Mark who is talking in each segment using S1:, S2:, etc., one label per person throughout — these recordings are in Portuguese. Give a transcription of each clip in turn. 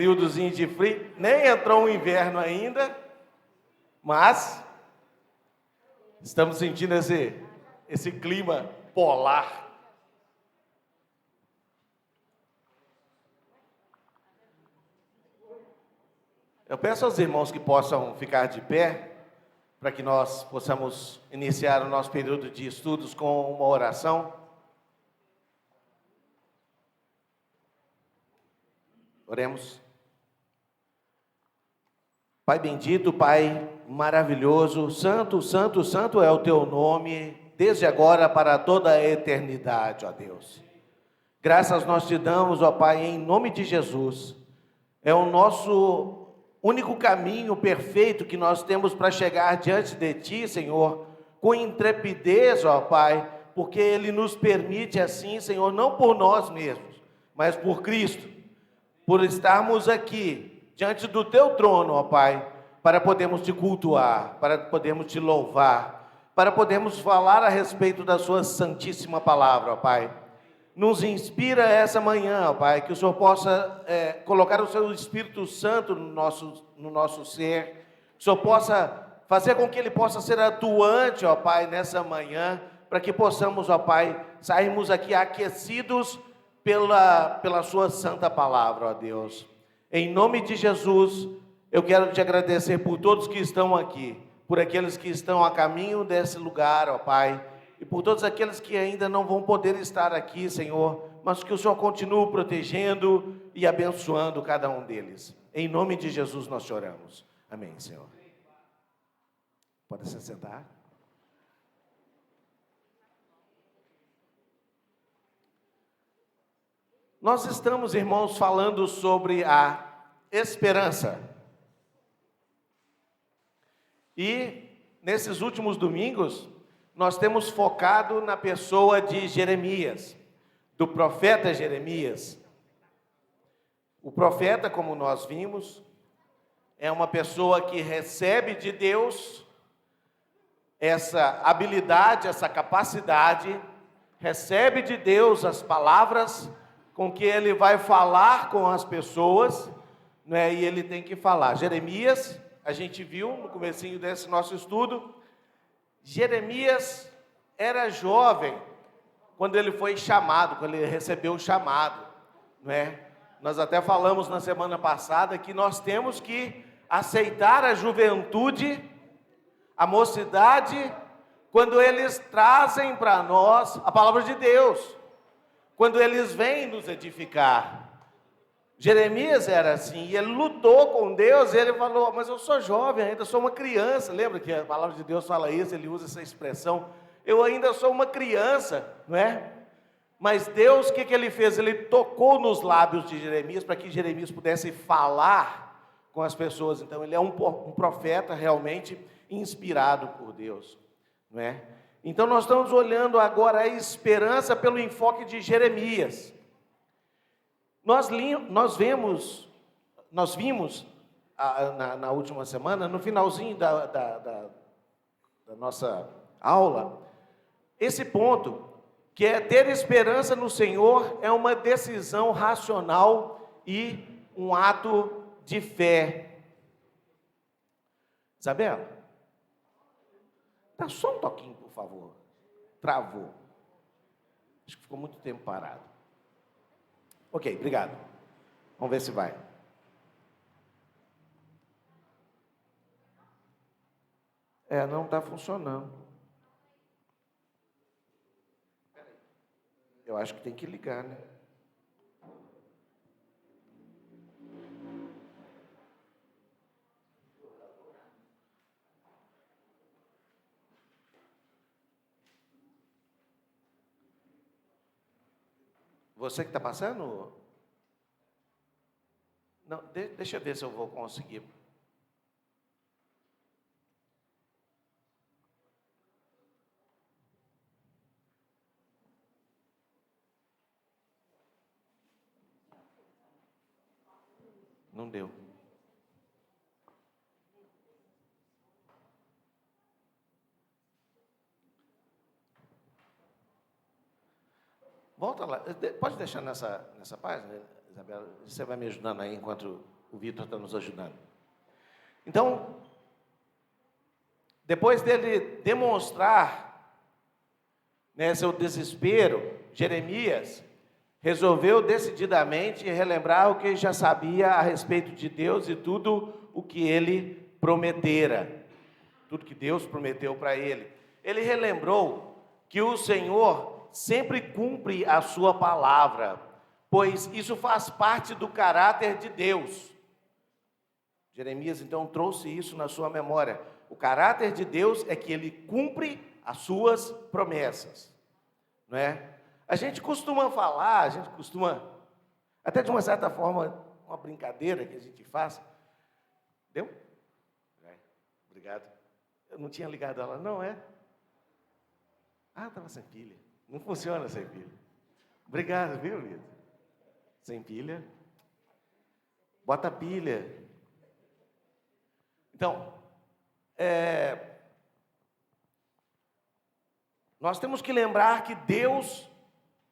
S1: Períodozinho de frio, nem entrou o inverno ainda, mas estamos sentindo esse clima polar. Eu peço aos irmãos que possam ficar de pé, para que nós possamos iniciar o nosso período de estudos com uma oração. Oremos. Pai bendito, Pai maravilhoso, santo, santo, santo é o teu nome, desde agora para toda a eternidade, ó Deus. Graças nós te damos, ó Pai, em nome de Jesus. É o nosso único caminho perfeito que nós temos para chegar diante de ti, Senhor, com intrepidez, ó Pai, porque Ele nos permite assim, Senhor, não por nós mesmos, mas por Cristo, por estarmos aqui, diante do teu trono, ó Pai, para podermos te cultuar, para podermos te louvar, para podermos falar a respeito da sua santíssima palavra, ó Pai. Nos inspira essa manhã, ó Pai, que o Senhor possa colocar o seu Espírito Santo no nosso ser, que o Senhor possa fazer com que ele possa ser atuante, ó Pai, nessa manhã, para que possamos, ó Pai, sairmos aqui aquecidos pela sua santa palavra, ó Deus. Em nome de Jesus, eu quero te agradecer por todos que estão aqui, por aqueles que estão a caminho desse lugar, ó Pai, e por todos aqueles que ainda não vão poder estar aqui, Senhor, mas que o Senhor continue protegendo e abençoando cada um deles. Em nome de Jesus nós te oramos. Amém, Senhor. Pode se sentar. Nós estamos, irmãos, falando sobre a esperança. E nesses últimos domingos, nós temos focado na pessoa de Jeremias, do profeta Jeremias. O profeta, como nós vimos, é uma pessoa que recebe de Deus essa habilidade, essa capacidade, recebe de Deus as palavras com que ele vai falar com as pessoas, né? E ele tem que falar. Jeremias, a gente viu no comecinho desse nosso estudo, Jeremias era jovem quando ele foi chamado, quando ele recebeu o chamado, não é? Nós até falamos na semana passada que nós temos que aceitar a juventude, a mocidade, quando eles trazem para nós a palavra de Deus, quando eles vêm nos edificar. Jeremias era assim, e ele lutou com Deus, e ele falou, mas eu sou jovem ainda, sou uma criança. Lembra que a palavra de Deus fala isso, ele usa essa expressão, eu ainda sou uma criança, não é? Mas Deus, o que ele fez? Ele tocou nos lábios de Jeremias, para que Jeremias pudesse falar com as pessoas. Então ele é um profeta realmente inspirado por Deus, não é? Então nós estamos olhando agora a esperança pelo enfoque de Jeremias. Nós vimos na última semana, no finalzinho da nossa aula, esse ponto, que é ter esperança no Senhor é uma decisão racional e um ato de fé. Isabela, dá só um toquinho, por favor. Travou. Acho que ficou muito tempo parado. Ok, obrigado. Vamos ver se vai. Não está funcionando. Eu acho que tem que ligar, né? Você que está passando? Não, deixa eu ver se eu vou conseguir. Não deu. Volta lá. Pode deixar nessa página? Isabela, você vai me ajudando aí enquanto o Vitor está nos ajudando. Então, depois dele demonstrar, né, seu desespero, Jeremias resolveu decididamente relembrar o que já sabia a respeito de Deus e tudo o que ele prometera, tudo que Deus prometeu para ele. Ele relembrou que o Senhor sempre cumpre a sua palavra, pois isso faz parte do caráter de Deus. Jeremias então trouxe isso na sua memória. O caráter de Deus é que ele cumpre as suas promessas, não é? A gente costuma falar, até de uma certa forma, uma brincadeira que a gente faz. Deu? Obrigado. Eu não tinha ligado ela, não é? Ah, estava sem pilha. Não funciona sem pilha. Obrigado, viu, Vitor? Sem pilha. Bota a pilha. Então, nós temos que lembrar que Deus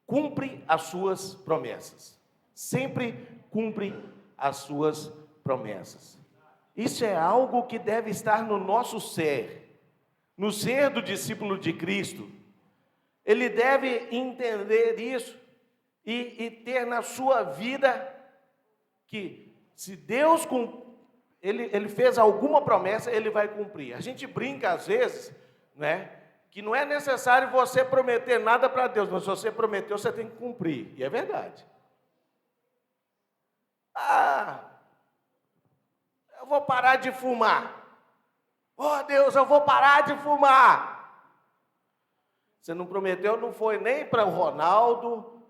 S1: cumpre as suas promessas. Sempre cumpre as suas promessas. Isso é algo que deve estar no nosso ser, no ser do discípulo de Cristo. Ele deve entender isso e ter na sua vida que se Deus ele fez alguma promessa, ele vai cumprir. A gente brinca às vezes, né, que não é necessário você prometer nada para Deus, mas se você prometeu, você tem que cumprir. E é verdade. Eu vou parar de fumar. Oh, Deus, eu vou parar de fumar. Você não prometeu, não foi nem para o Ronaldo,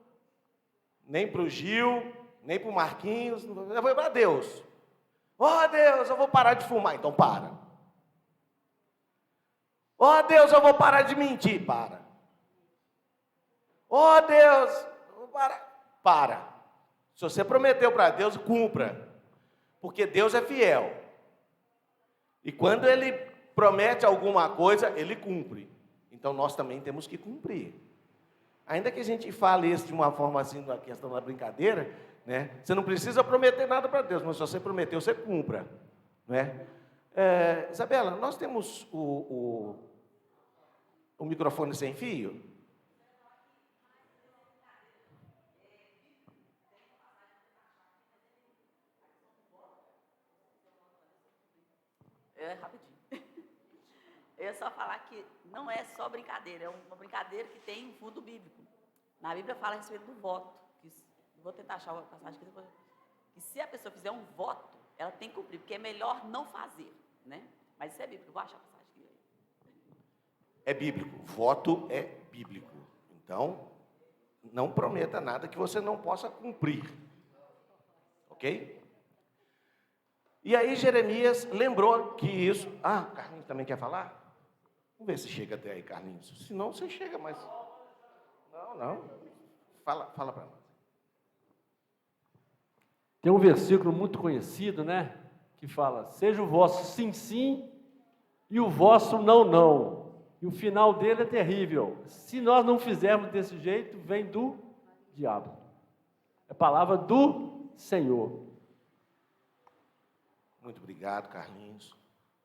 S1: nem para o Gil, nem para o Marquinhos, não foi para Deus. Oh, Deus, eu vou parar de fumar. Então para. Oh, Deus, eu vou parar de mentir. Para. Oh, Deus, eu vou parar. Para. Se você prometeu para Deus, cumpra. Porque Deus é fiel. E quando Ele promete alguma coisa, Ele cumpre. Então nós também temos que cumprir. Ainda que a gente fale isso de uma forma assim, na questão da brincadeira, né? Você não precisa prometer nada para Deus, mas se você prometeu, você cumpra. Né? Isabela, nós temos o microfone sem fio?
S2: Rapidinho. Eu ia só falar que não é só brincadeira, é uma brincadeira que tem um fundo bíblico. Na Bíblia fala a respeito do voto. Vou tentar achar uma passagem aqui depois. Que se a pessoa fizer um voto, ela tem que cumprir, porque é melhor não fazer, né? Mas isso é bíblico, eu vou achar a passagem aqui.
S1: É bíblico, voto é bíblico. Então, não prometa nada que você não possa cumprir. Ok? E aí Jeremias lembrou que isso... Carlinhos também quer falar? Vamos ver se chega até aí, Carlinhos. Se não, você chega, mas... Não. Fala para nós.
S3: Tem um versículo muito conhecido, né? Que fala, seja o vosso sim, sim, e o vosso não, não. E o final dele é terrível. Se nós não fizermos desse jeito, vem do diabo. É a palavra do Senhor.
S1: Muito obrigado, Carlinhos.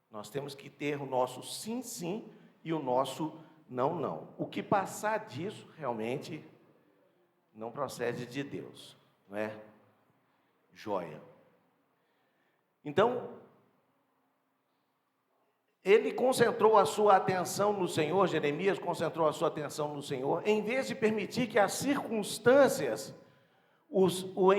S1: Nós temos que ter o nosso sim, sim e o nosso não, não. O que passar disso, realmente, não procede de Deus. Não é? Joia. Então, ele concentrou a sua atenção no Senhor, Jeremias concentrou a sua atenção no Senhor, em vez de permitir que as circunstâncias o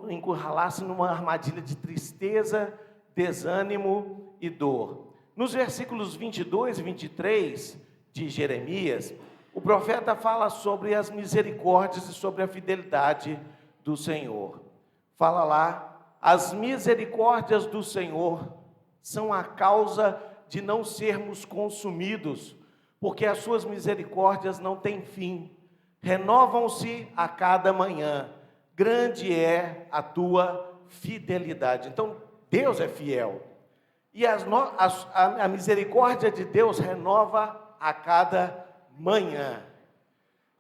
S1: encurralassem numa armadilha de tristeza, desânimo e dor. Nos versículos 22 e 23 de Jeremias, o profeta fala sobre as misericórdias e sobre a fidelidade do Senhor. Fala lá, as misericórdias do Senhor são a causa de não sermos consumidos, porque as suas misericórdias não têm fim, renovam-se a cada manhã, grande é a tua fidelidade. Então, Deus é fiel, e a misericórdia de Deus renova a cada manhã.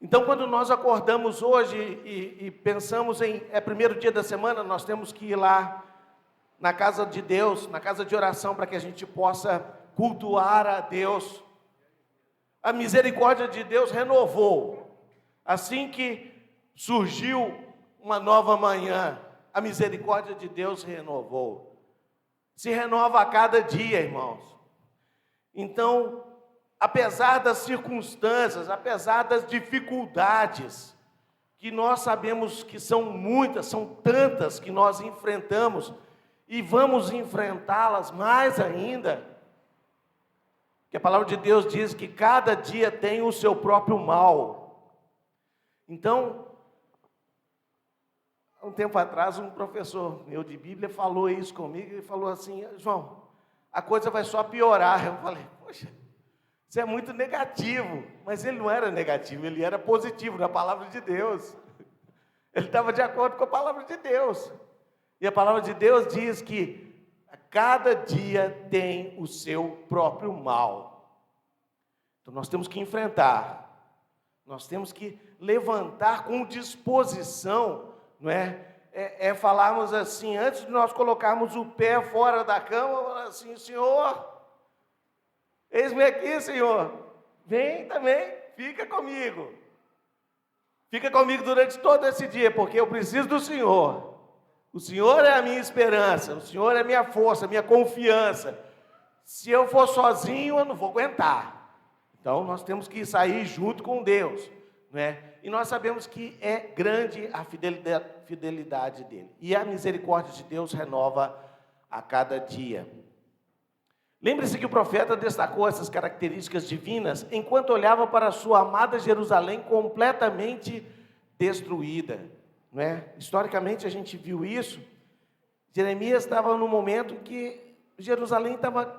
S1: Então, quando nós acordamos hoje e pensamos é primeiro dia da semana, nós temos que ir lá na casa de Deus, na casa de oração, para que a gente possa cultuar a Deus. A misericórdia de Deus renovou. Assim que surgiu uma nova manhã, a misericórdia de Deus renovou. Se renova a cada dia, irmãos. Então, apesar das circunstâncias, apesar das dificuldades, que nós sabemos que são muitas, são tantas que nós enfrentamos, e vamos enfrentá-las mais ainda, que a palavra de Deus diz que cada dia tem o seu próprio mal. Então, há um tempo atrás, um professor meu de Bíblia falou isso comigo, e falou assim: João, a coisa vai só piorar. Eu falei: poxa, isso é muito negativo. Mas ele não era negativo, ele era positivo na palavra de Deus. Ele estava de acordo com a palavra de Deus. E a palavra de Deus diz que cada dia tem o seu próprio mal. Então nós temos que enfrentar, nós temos que levantar com disposição, não é? Falarmos assim, antes de nós colocarmos o pé fora da cama, falar assim: Senhor, eis-me aqui, Senhor, vem também, fica comigo durante todo esse dia, porque eu preciso do Senhor. O Senhor é a minha esperança, o Senhor é a minha força, a minha confiança. Se eu for sozinho, eu não vou aguentar. Então, nós temos que sair junto com Deus, não é? E nós sabemos que é grande a fidelidade dele. E a misericórdia de Deus renova a cada dia. Lembre-se que o profeta destacou essas características divinas enquanto olhava para a sua amada Jerusalém completamente destruída. Não é? Historicamente a gente viu isso. Jeremias estava no momento em que Jerusalém estava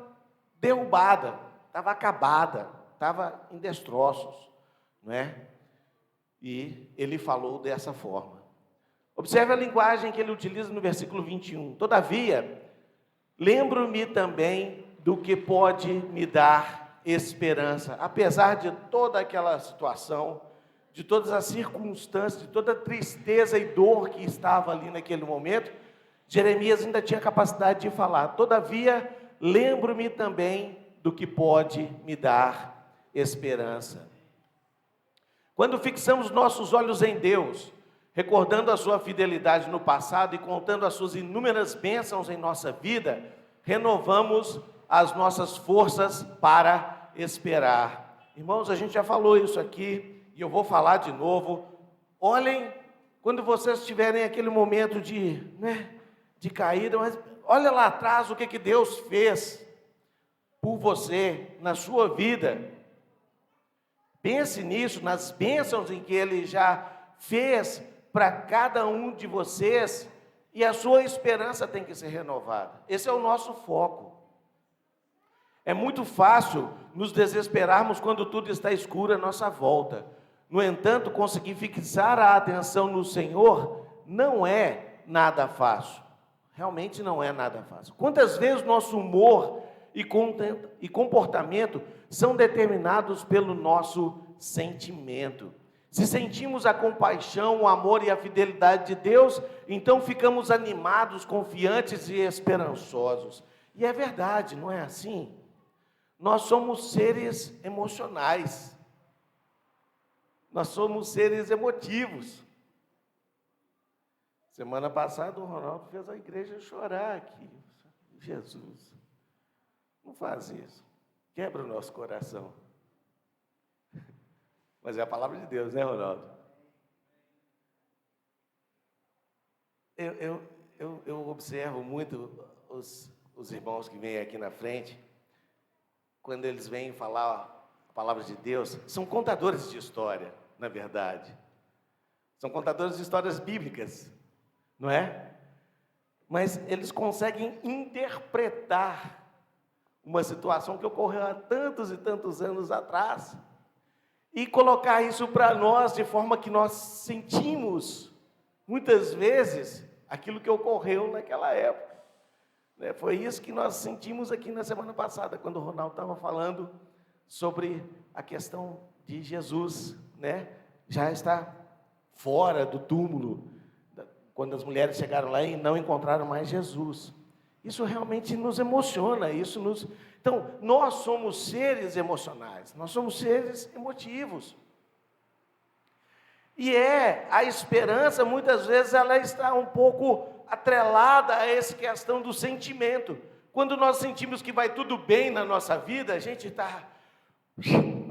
S1: derrubada, estava acabada, estava em destroços, não é? E ele falou dessa forma. Observe a linguagem que ele utiliza no versículo 21. Todavia, lembro-me também do que pode me dar esperança, apesar de toda aquela situação, de todas as circunstâncias, de toda a tristeza e dor que estava ali naquele momento. Jeremias ainda tinha capacidade de falar: todavia, lembro-me também do que pode me dar esperança. Quando fixamos nossos olhos em Deus, recordando a sua fidelidade no passado e contando as suas inúmeras bênçãos em nossa vida, renovamos as nossas forças para esperar. Irmãos, a gente já falou isso aqui, e eu vou falar de novo. Olhem, quando vocês tiverem aquele momento de caída, mas olha lá atrás o que Deus fez por você, na sua vida. Pense nisso, nas bênçãos em que Ele já fez para cada um de vocês, e a sua esperança tem que ser renovada. Esse é o nosso foco. É muito fácil nos desesperarmos quando tudo está escuro à nossa volta. No entanto, conseguir fixar a atenção no Senhor não é nada fácil. Realmente não é nada fácil. Quantas vezes nosso humor e comportamento são determinados pelo nosso sentimento? Se sentimos a compaixão, o amor e a fidelidade de Deus, então ficamos animados, confiantes e esperançosos. E é verdade, não é assim? Nós somos seres emocionais. Nós somos seres emotivos. Semana passada o Ronaldo fez a igreja chorar aqui. Jesus, não faz isso. Quebra o nosso coração. Mas é a palavra de Deus, né, Ronaldo? Eu observo muito os irmãos que vêm aqui na frente, quando eles vêm falar a palavra de Deus, são contadores de história, na verdade. São contadores de histórias bíblicas, não é? Mas eles conseguem interpretar uma situação que ocorreu há tantos e tantos anos atrás e colocar isso para nós de forma que nós sentimos, muitas vezes, aquilo que ocorreu naquela época. Foi isso que nós sentimos aqui na semana passada, quando o Ronaldo estava falando sobre a questão de Jesus, já está fora do túmulo, quando as mulheres chegaram lá e não encontraram mais Jesus. Isso realmente nos emociona, Então, nós somos seres emocionais, nós somos seres emotivos. E a esperança, muitas vezes, ela está um pouco atrelada a essa questão do sentimento. Quando nós sentimos que vai tudo bem na nossa vida, a gente está...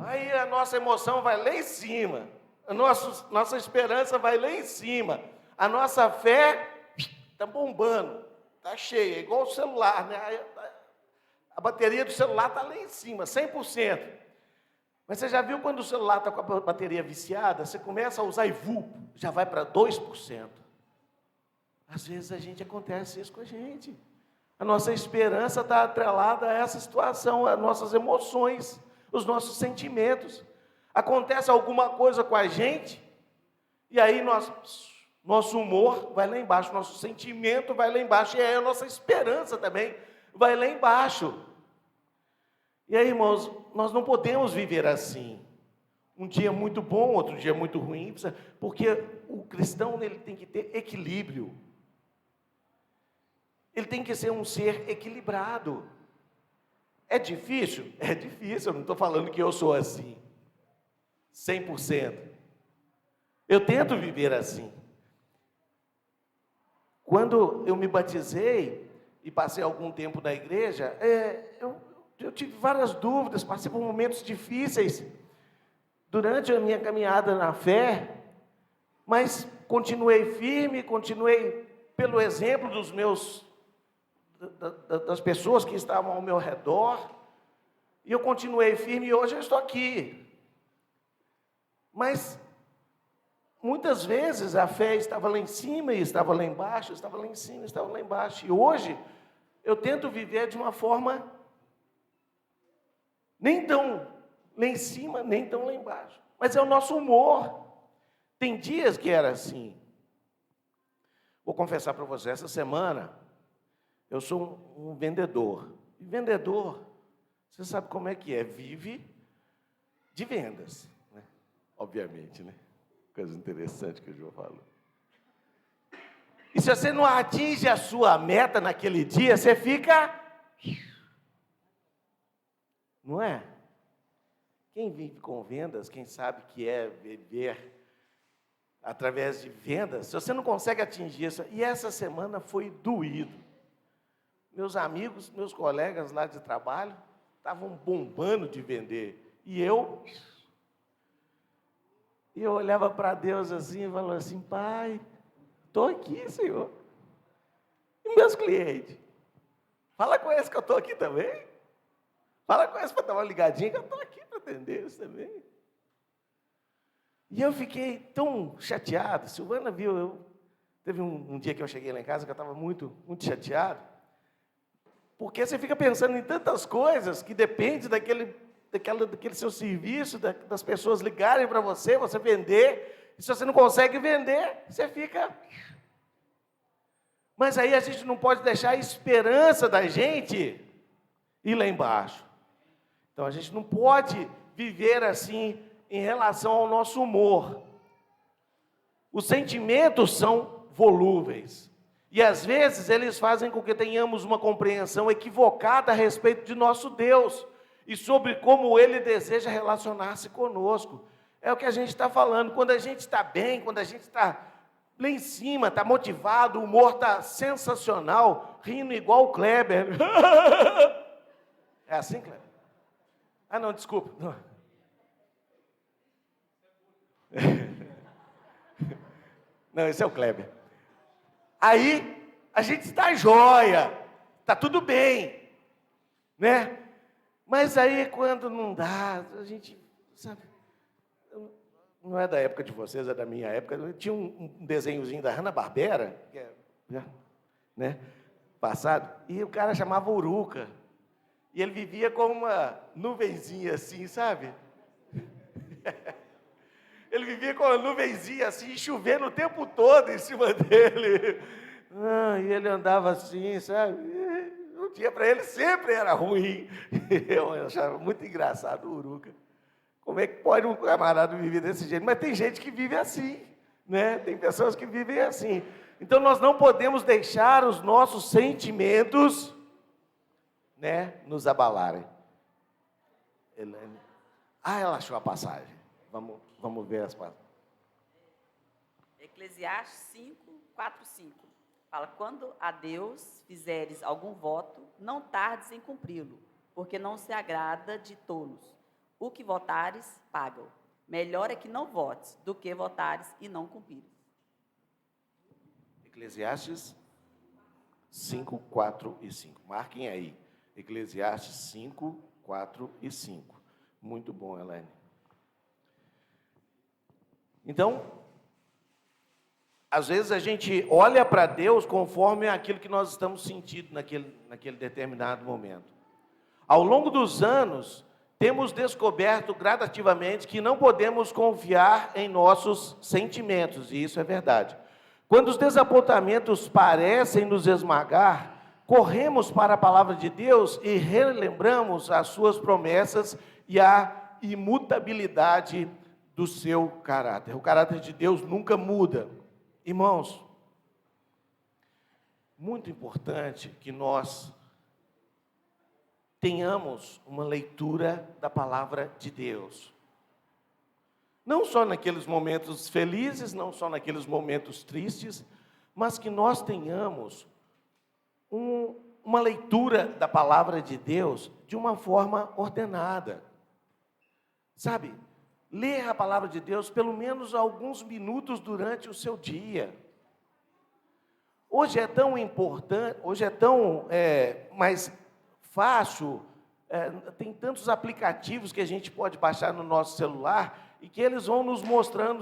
S1: Aí a nossa emoção vai lá em cima, a nossa esperança vai lá em cima, a nossa fé está bombando, está cheia, é igual o celular, né? A bateria do celular está lá em cima, 100%. Mas você já viu quando o celular está com a bateria viciada, você começa a usar e já vai para 2%. Às vezes acontece isso com a gente. A nossa esperança está atrelada a essa situação, as nossas emoções, os nossos sentimentos. Acontece alguma coisa com a gente, e aí nosso humor vai lá embaixo, nosso sentimento vai lá embaixo, e aí a nossa esperança também vai lá embaixo. E aí, irmãos, nós não podemos viver assim. Um dia muito bom, outro dia muito ruim, porque o cristão ele tem que ter equilíbrio. Ele tem que ser um ser equilibrado. É difícil? É difícil, eu não estou falando que eu sou assim, 100%. Eu tento viver assim. Quando eu me batizei e passei algum tempo na igreja, eu tive várias dúvidas, passei por momentos difíceis durante a minha caminhada na fé, mas continuei firme, continuei pelo exemplo das pessoas que estavam ao meu redor, e eu continuei firme e hoje eu estou aqui. Mas muitas vezes a fé estava lá em cima e estava lá embaixo, estava lá em cima e estava lá embaixo, e hoje eu tento viver de uma forma nem tão lá em cima, nem tão lá embaixo. Mas é o nosso humor. Tem dias que era assim. Vou confessar para você, essa semana, eu sou um vendedor. E vendedor, você sabe como é que é, vive de vendas, né? Obviamente, né? Coisa interessante que o João falou. E se você não atinge a sua meta naquele dia, você fica... Não é? Quem vive com vendas, quem sabe que é viver através de vendas, se você não consegue atingir isso, e essa semana foi doído. Meus amigos, meus colegas lá de trabalho, estavam bombando de vender, e eu olhava para Deus assim, e falava assim, Pai, estou aqui, Senhor, e meus clientes, fala com eles que eu estou aqui também. Fala com eles para dar uma ligadinha, que eu estou aqui para atender eles também. E eu fiquei tão chateado. Silvana viu, teve um dia que eu cheguei lá em casa que eu estava muito, muito chateado, porque você fica pensando em tantas coisas que depende daquele seu serviço, das pessoas ligarem para você vender, e se você não consegue vender, você fica... Mas aí a gente não pode deixar a esperança da gente ir lá embaixo. Então, a gente não pode viver assim em relação ao nosso humor. Os sentimentos são volúveis. E, às vezes, eles fazem com que tenhamos uma compreensão equivocada a respeito de nosso Deus e sobre como Ele deseja relacionar-se conosco. É o que a gente está falando. Quando a gente está bem, quando a gente está lá em cima, está motivado, o humor está sensacional, rindo igual o Kleber. É assim, Kleber? Ah, não, desculpa. Não. Não, esse é o Kleber. Aí, a gente está jóia, está tudo bem, né? Mas aí, quando não dá, a gente, sabe, não é da época de vocês, é da minha época, tinha um desenhozinho da Hanna-Barbera, que é, né, passado, e o cara chamava Uruca. E ele vivia com uma nuvenzinha assim, sabe? Ele vivia com uma nuvenzinha assim, chovendo o tempo todo em cima dele. E ele andava assim, sabe? O dia para ele sempre era ruim. Eu achava muito engraçado o Uruca. Como é que pode um camarada viver desse jeito? Mas tem gente que vive assim, né? Tem pessoas que vivem assim. Então nós não podemos deixar os nossos sentimentos, né, nos abalarem. Elaine. Ela achou a passagem. Vamos ver as passagens.
S2: Eclesiastes 5, 4, 5. Fala, quando a Deus fizeres algum voto, não tardes em cumpri-lo, porque não se agrada de tolos. O que votares, paga-o. Melhor é que não votes, do que votares e não cumprires.
S1: Eclesiastes 5, 4 e 5. Marquem aí. Eclesiastes 5, 4 e 5. Muito bom, Elaine. Então, às vezes a gente olha para Deus conforme aquilo que nós estamos sentindo naquele determinado momento. Ao longo dos anos, temos descoberto gradativamente que não podemos confiar em nossos sentimentos, e isso é verdade. Quando os desapontamentos parecem nos esmagar, corremos para a palavra de Deus e relembramos as suas promessas e a imutabilidade do seu caráter. O caráter de Deus nunca muda. Irmãos, muito importante que nós tenhamos uma leitura da palavra de Deus. Não só naqueles momentos felizes, não só naqueles momentos tristes, mas que nós tenhamos uma leitura da palavra de Deus de uma forma ordenada. Sabe, ler a palavra de Deus pelo menos alguns minutos durante o seu dia. Hoje é tão importante, hoje é tão mais fácil, tem tantos aplicativos que a gente pode baixar no nosso celular e que eles vão nos mostrando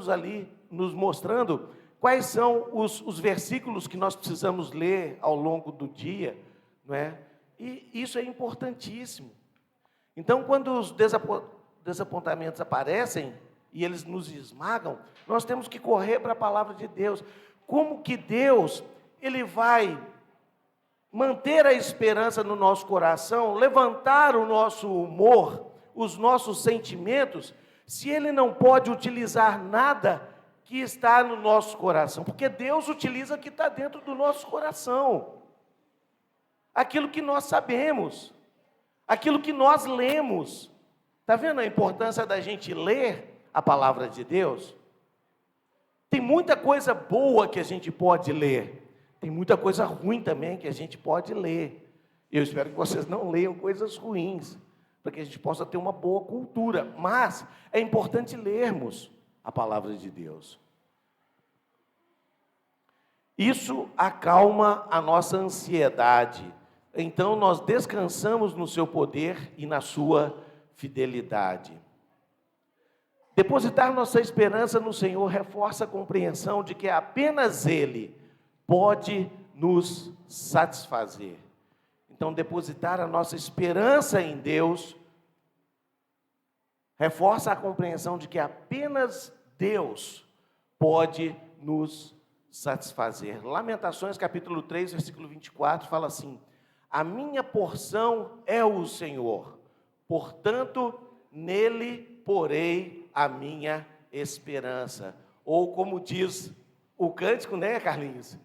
S1: quais são os versículos que nós precisamos ler ao longo do dia, não é? E isso é importantíssimo. Então, quando os desapontamentos aparecem e eles nos esmagam, nós temos que correr para a palavra de Deus. Como que Deus, Ele vai manter a esperança no nosso coração, levantar o nosso humor, os nossos sentimentos, se Ele não pode utilizar nada que está no nosso coração? Porque Deus utiliza o que está dentro do nosso coração. Aquilo que nós sabemos, aquilo que nós lemos. Está vendo a importância da gente ler a palavra de Deus? Tem muita coisa boa que a gente pode ler. Tem muita coisa ruim também que a gente pode ler. Eu espero que vocês não leiam coisas ruins, para que a gente possa ter uma boa cultura. Mas é importante lermos a palavra de Deus. Isso acalma a nossa ansiedade. Então nós descansamos no seu poder e na sua fidelidade. Depositar nossa esperança no Senhor reforça a compreensão de que apenas Ele pode nos satisfazer. Então, depositar a nossa esperança em Deus reforça a compreensão de que apenas Deus pode nos satisfazer. Lamentações, capítulo 3, versículo 24, fala assim: a minha porção é o Senhor, portanto, nele porei a minha esperança. Ou como diz o cântico, né, Carlinhos?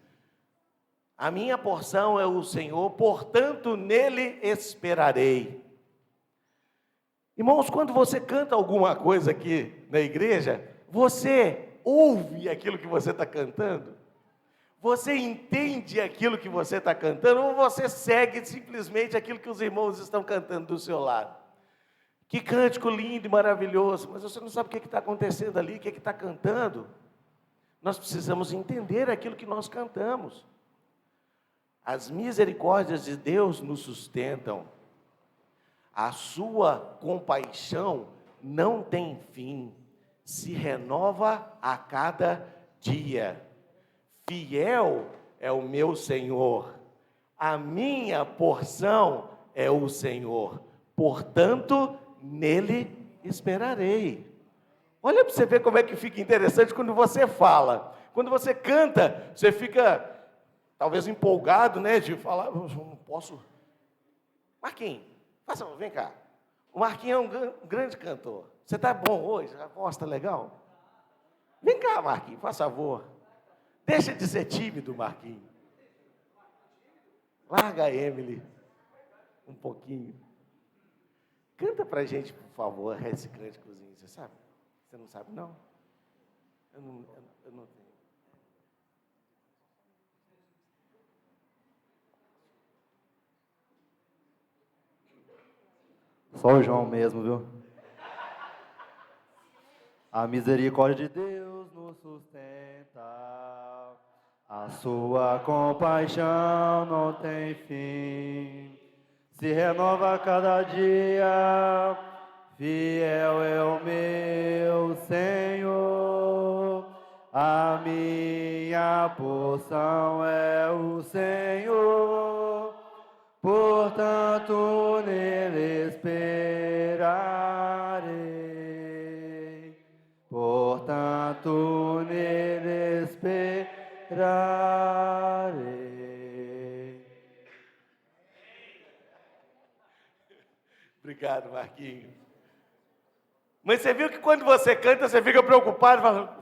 S1: A minha porção é o Senhor, portanto, nele esperarei. Irmãos, quando você canta alguma coisa aqui na igreja, você ouve aquilo que você está cantando? Você entende aquilo que você está cantando? Ou você segue simplesmente aquilo que os irmãos estão cantando do seu lado? Que cântico lindo e maravilhoso, mas você não sabe o que está acontecendo ali, o que está cantando. Nós precisamos entender aquilo que nós cantamos. As misericórdias de Deus nos sustentam. A sua compaixão não tem fim, se renova a cada dia. Fiel é o meu Senhor, a minha porção é o Senhor, portanto, nele esperarei. Olha para você ver como é que fica interessante quando você fala. Quando você canta, você fica talvez empolgado, né, de falar, eu não posso. Marquinhos, vem cá. O Marquinhos é um grande cantor. Você está bom hoje? A voz está legal? Vem cá, Marquinhos, por favor. Deixa de ser tímido, Marquinhos. Larga a Emily um pouquinho. Canta pra gente, por favor, esse cânticozinho. Você sabe? Você não sabe, não? Eu não tenho.
S4: Só o João mesmo, viu? A misericórdia de Deus nos sustenta, a sua compaixão não tem fim, se renova a cada dia, fiel é o meu Senhor, a minha porção é o Senhor, portanto nele esperarei, portanto nele esperarei.
S1: Obrigado, Marquinhos. Mas você viu que quando você canta, você fica preocupado, fala,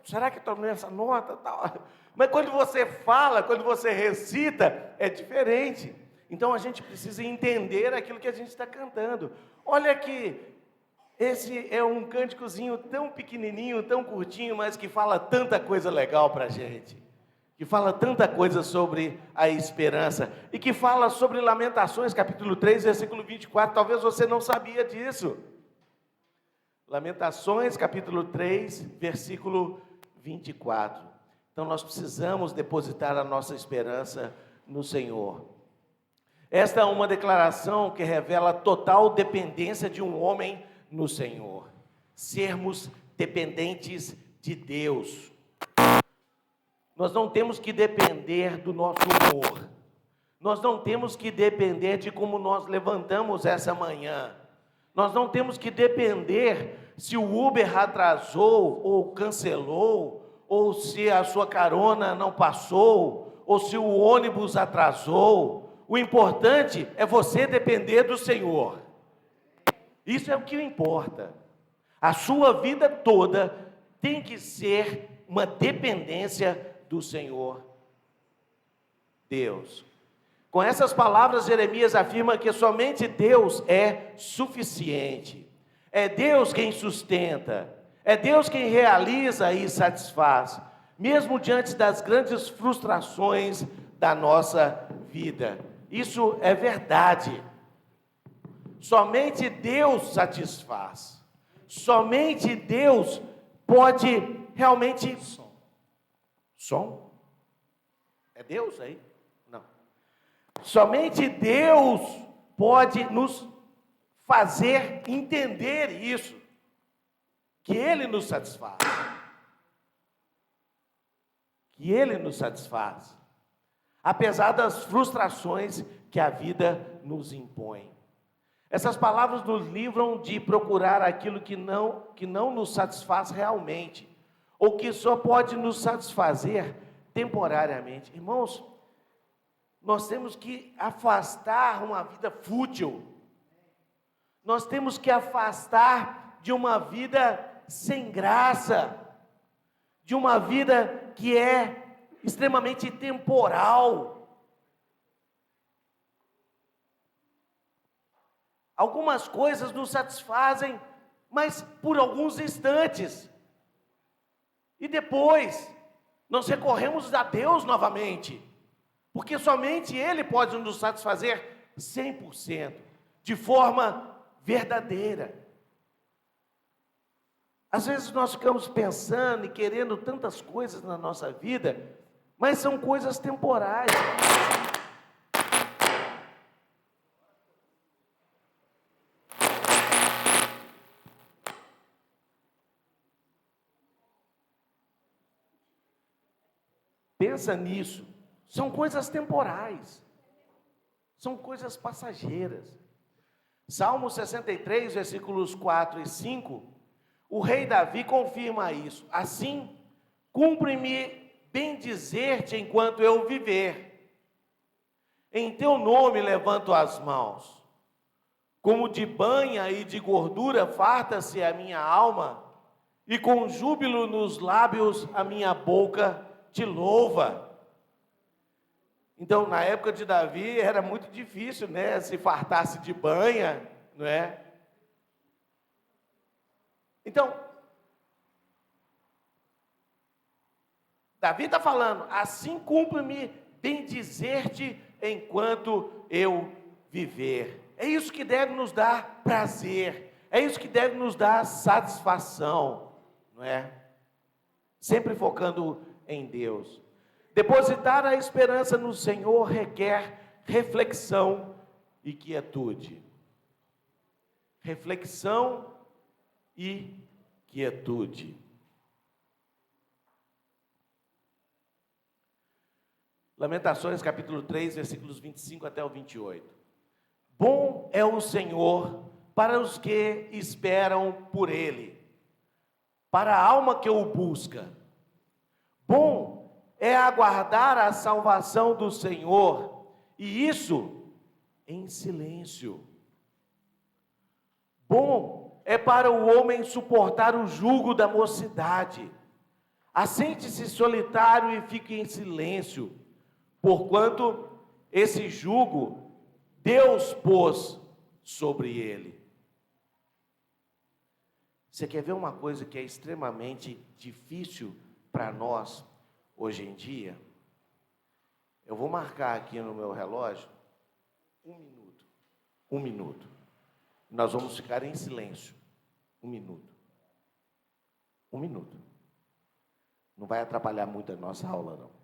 S1: será que estou nessa nota? Tal. Mas quando você fala, quando você recita, é diferente. Então a gente precisa entender aquilo que a gente está cantando. Olha que esse é um cânticozinho tão pequenininho, tão curtinho, mas que fala tanta coisa legal para a gente. Que fala tanta coisa sobre a esperança. E que fala sobre Lamentações, capítulo 3, versículo 24. Talvez você não sabia disso. Lamentações, capítulo 3, versículo 24. Então nós precisamos depositar a nossa esperança no Senhor. Esta é uma declaração que revela a total dependência de um homem no Senhor. Sermos dependentes de Deus. Nós não temos que depender do nosso humor. Nós não temos que depender de como nós levantamos essa manhã. Nós não temos que depender se o Uber atrasou ou cancelou, ou se a sua carona não passou, ou se o ônibus atrasou. O importante é você depender do Senhor. Isso é o que importa. A sua vida toda tem que ser uma dependência do Senhor Deus. Com essas palavras, Jeremias afirma que somente Deus é suficiente. É Deus quem sustenta. É Deus quem realiza e satisfaz, mesmo diante das grandes frustrações da nossa vida. Isso é verdade. Somente Deus satisfaz. Somente Deus pode realmente... Som? É Deus aí? Não. Somente Deus pode nos fazer entender isso. Que Ele nos satisfaz. Que Ele nos satisfaz. Apesar das frustrações que a vida nos impõe. Essas palavras nos livram de procurar aquilo que não nos satisfaz realmente, ou que só pode nos satisfazer temporariamente. Irmãos, nós temos que afastar uma vida fútil. Nós temos que afastar de uma vida sem graça, de uma vida que é extremamente temporal. Algumas coisas nos satisfazem, mas por alguns instantes. E depois, nós recorremos a Deus novamente, porque somente Ele pode nos satisfazer 100%, de forma verdadeira. Às vezes nós ficamos pensando e querendo tantas coisas na nossa vida, mas são coisas temporais. Pensa nisso. São coisas temporais. São coisas passageiras. Salmo 63, versículos 4 e 5, o rei Davi confirma isso. Assim, cumpre-me bendizer-te enquanto eu viver. Em teu nome levanto as mãos. Como de banha e de gordura farta-se a minha alma, e com júbilo nos lábios a minha boca te louva. Então, na época de Davi, era muito difícil, né, se fartasse de banha, não é? Então, Davi está falando, assim cumpre-me bendizer-te enquanto eu viver. É isso que deve nos dar prazer, é isso que deve nos dar satisfação, não é? Sempre focando em Deus. Depositar a esperança no Senhor requer reflexão e quietude. Reflexão e quietude. Lamentações capítulo 3, versículos 25 até o 28. Bom é o Senhor para os que esperam por Ele, para a alma que o busca. Bom é aguardar a salvação do Senhor, e isso em silêncio. Bom é para o homem suportar o jugo da mocidade. Assente-se solitário e fique em silêncio, porquanto esse jugo Deus pôs sobre ele. Você quer ver uma coisa que é extremamente difícil para nós hoje em dia? Eu vou marcar aqui no meu relógio 1 minuto. 1 minuto. Nós vamos ficar em silêncio. 1 minuto. 1 minuto. Não vai atrapalhar muito a nossa aula, não.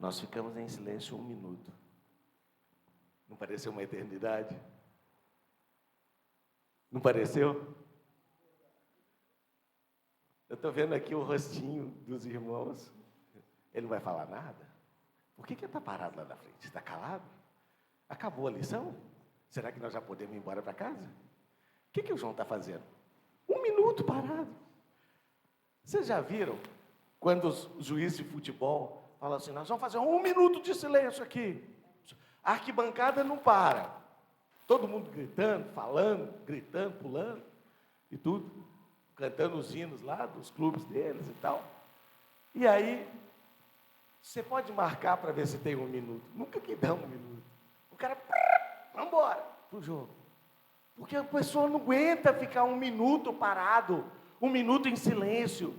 S1: Nós ficamos em silêncio 1 minuto. Não pareceu uma eternidade? Não pareceu? Eu estou vendo aqui o rostinho dos irmãos. Ele não vai falar nada? Por que ele está parado lá na frente? Está calado? Acabou a lição? Será que nós já podemos ir embora para casa? O que o João está fazendo? 1 minuto parado. Vocês já viram quando os juízes de futebol falam assim, nós vamos fazer 1 minuto de silêncio aqui. A arquibancada não para. Todo mundo gritando, falando, gritando, pulando e tudo. Cantando os hinos lá dos clubes deles e tal. E aí, você pode marcar para ver se tem 1 minuto. Nunca que dá 1 minuto. O cara, vamos embora pro jogo. Porque a pessoa não aguenta ficar 1 minuto parado, 1 minuto em silêncio.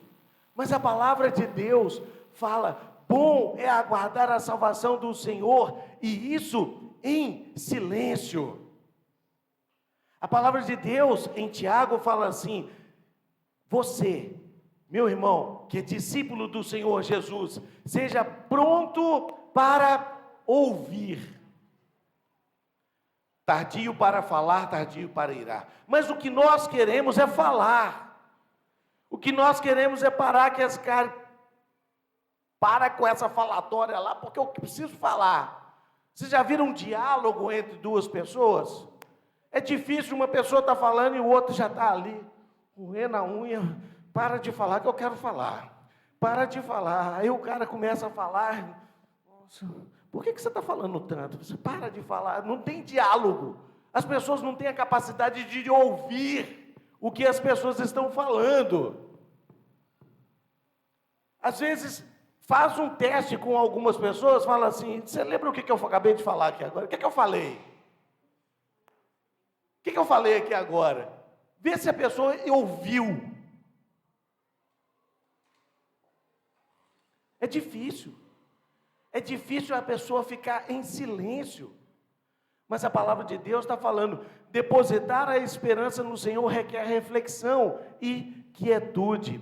S1: Mas a palavra de Deus fala, bom é aguardar a salvação do Senhor, e isso em silêncio. A palavra de Deus em Tiago fala assim, você, meu irmão, que é discípulo do Senhor Jesus, seja pronto para ouvir. Tardio para falar, tardio para irar. Mas o que nós queremos é falar. O que nós queremos é parar que as caras... Para com essa falatória lá, porque eu preciso falar. Vocês já viram um diálogo entre duas pessoas? É difícil, uma pessoa está falando e o outro já está ali, roendo a unha. Para de falar que eu quero falar. Para de falar. Aí o cara começa a falar. Nossa, por que você está falando tanto? Você para de falar. Não tem diálogo. As pessoas não têm a capacidade de ouvir o que as pessoas estão falando. Às vezes... Faz um teste com algumas pessoas, fala assim, você lembra o que eu acabei de falar aqui agora? O que eu falei? O que eu falei aqui agora? Vê se a pessoa ouviu. É difícil. É difícil a pessoa ficar em silêncio. Mas a palavra de Deus está falando, depositar a esperança no Senhor requer reflexão e quietude.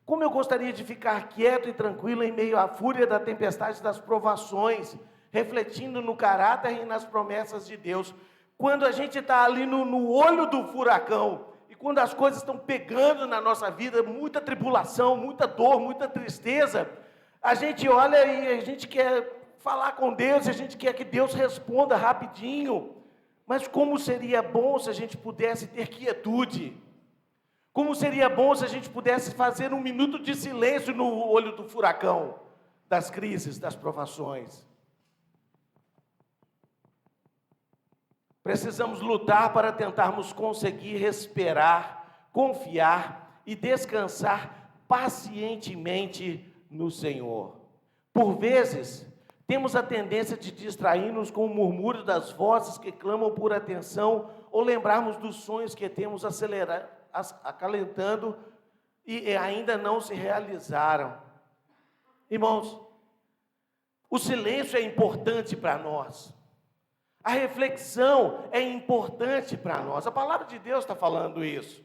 S1: Como eu gostaria de ficar quieto e tranquilo em meio à fúria da tempestade das provações, refletindo no caráter e nas promessas de Deus. Quando a gente está ali no olho do furacão, e quando as coisas estão pegando na nossa vida, muita tribulação, muita dor, muita tristeza, a gente olha e a gente quer falar com Deus, a gente quer que Deus responda rapidinho. Mas como seria bom se a gente pudesse ter quietude? Como seria bom se a gente pudesse fazer um minuto de silêncio no olho do furacão, das crises, das provações? Precisamos lutar para tentarmos conseguir esperar, confiar e descansar pacientemente no Senhor. Por vezes, temos a tendência de distrair-nos com o murmúrio das vozes que clamam por atenção ou lembrarmos dos sonhos que temos acalentando e ainda não se realizaram. Irmãos, o silêncio é importante para nós. A reflexão é importante para nós. A palavra de Deus está falando isso.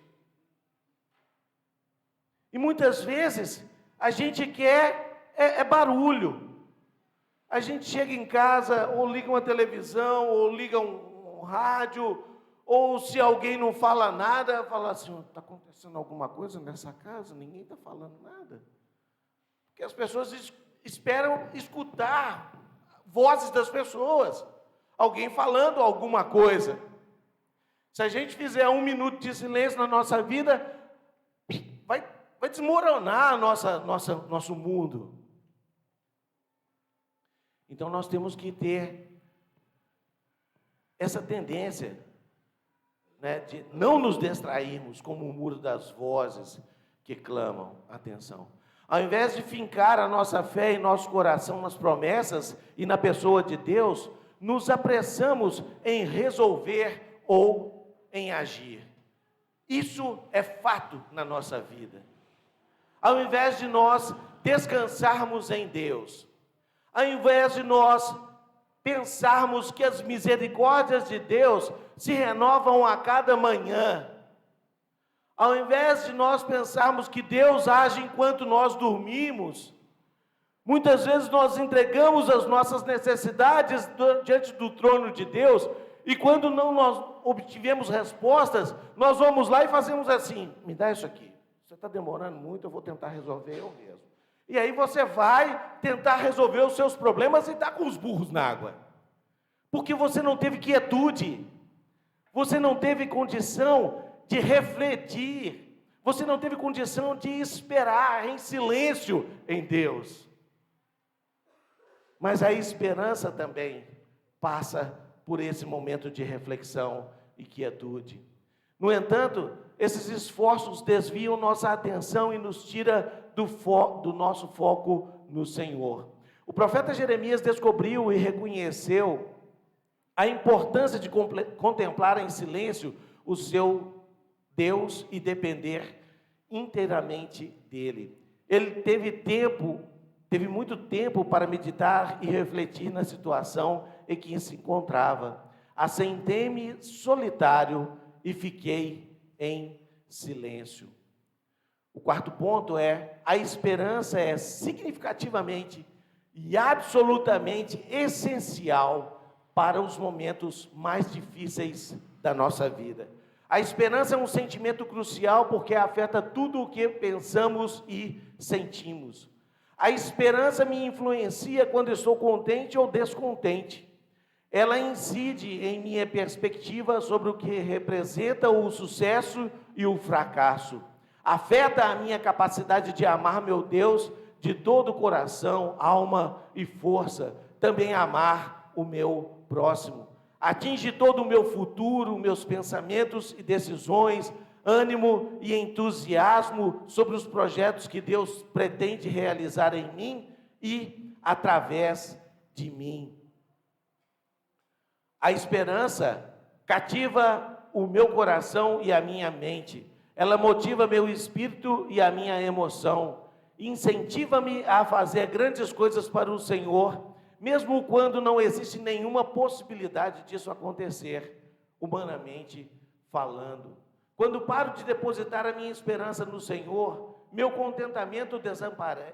S1: E muitas vezes a gente quer barulho. A gente chega em casa, ou liga uma televisão, ou liga um rádio, ou se alguém não fala nada, fala assim, está acontecendo alguma coisa nessa casa? Ninguém está falando nada. Porque as pessoas esperam escutar vozes das pessoas. Alguém falando alguma coisa. Se a gente fizer 1 minuto de silêncio na nossa vida, vai desmoronar nosso mundo. Então nós temos que ter essa tendência, né, de não nos distrairmos com o murmúrio das vozes que clamam atenção. Ao invés de fincar a nossa fé em nosso coração nas promessas e na pessoa de Deus, nos apressamos em resolver ou em agir. Isso é fato na nossa vida. Ao invés de nós descansarmos em Deus, ao invés de nós pensarmos que as misericórdias de Deus se renovam a cada manhã, ao invés de nós pensarmos que Deus age enquanto nós dormimos, muitas vezes nós entregamos as nossas necessidades diante do trono de Deus, e quando não nós obtivemos respostas, nós vamos lá e fazemos assim, me dá isso aqui, você está demorando muito, eu vou tentar resolver eu mesmo. E aí você vai tentar resolver os seus problemas e está com os burros na água. Porque você não teve quietude, você não teve condição de refletir, você não teve condição de esperar em silêncio em Deus. Mas a esperança também passa por esse momento de reflexão e quietude. No entanto, esses esforços desviam nossa atenção e nos tira do nosso foco no Senhor. O profeta Jeremias descobriu e reconheceu a importância de contemplar em silêncio o seu Deus e depender inteiramente dele. Ele teve muito tempo para meditar e refletir na situação em que se encontrava. Assentei-me solitário e fiquei em silêncio. O quarto ponto é: a esperança é significativamente e absolutamente essencial para os momentos mais difíceis da nossa vida. A esperança é um sentimento crucial porque afeta tudo o que pensamos e sentimos. A esperança me influencia quando estou contente ou descontente. Ela incide em minha perspectiva sobre o que representa o sucesso e o fracasso. Afeta a minha capacidade de amar meu Deus de todo o coração, alma e força. Também amar o meu próximo. Atinge todo o meu futuro, meus pensamentos e decisões, ânimo e entusiasmo sobre os projetos que Deus pretende realizar em mim e através de mim. A esperança cativa o meu coração e a minha mente. Ela motiva meu espírito e a minha emoção. incentiva-me a fazer grandes coisas para o Senhor, mesmo quando não existe nenhuma possibilidade disso acontecer, humanamente falando. Quando paro de depositar a minha esperança no Senhor, meu contentamento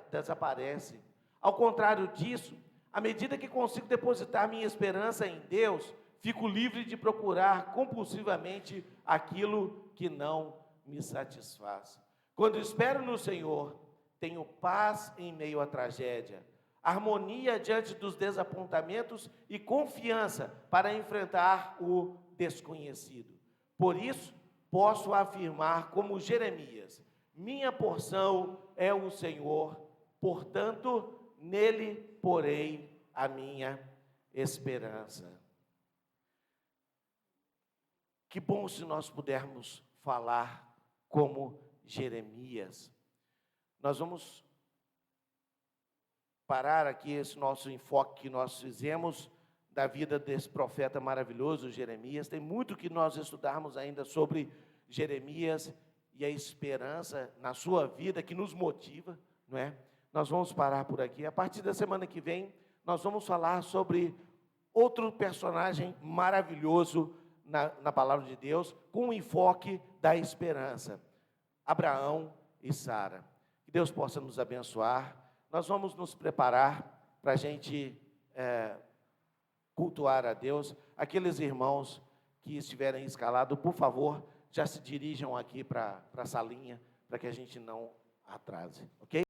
S1: desaparece. Ao contrário disso, à medida que consigo depositar minha esperança em Deus, fico livre de procurar compulsivamente aquilo que não me satisfaz. Quando espero no Senhor, tenho paz em meio à tragédia, harmonia diante dos desapontamentos e confiança para enfrentar o desconhecido. Por isso, posso afirmar como Jeremias: minha porção é o Senhor, portanto, nele porei a minha esperança. Que bom se nós pudermos falar como Jeremias. Nós vamos parar aqui esse nosso enfoque que nós fizemos da vida desse profeta maravilhoso, Jeremias. Tem muito que nós estudarmos ainda sobre Jeremias e a esperança na sua vida que nos motiva, não é? Nós vamos parar por aqui. A partir da semana que vem, nós vamos falar sobre outro personagem maravilhoso na palavra de Deus, com o enfoque da esperança: Abraão e Sara. Que Deus possa nos abençoar. Nós vamos nos preparar para a gente cultuar a Deus. Aqueles irmãos que estiverem escalados, por favor, já se dirijam aqui para a salinha, para que a gente não atrase, ok?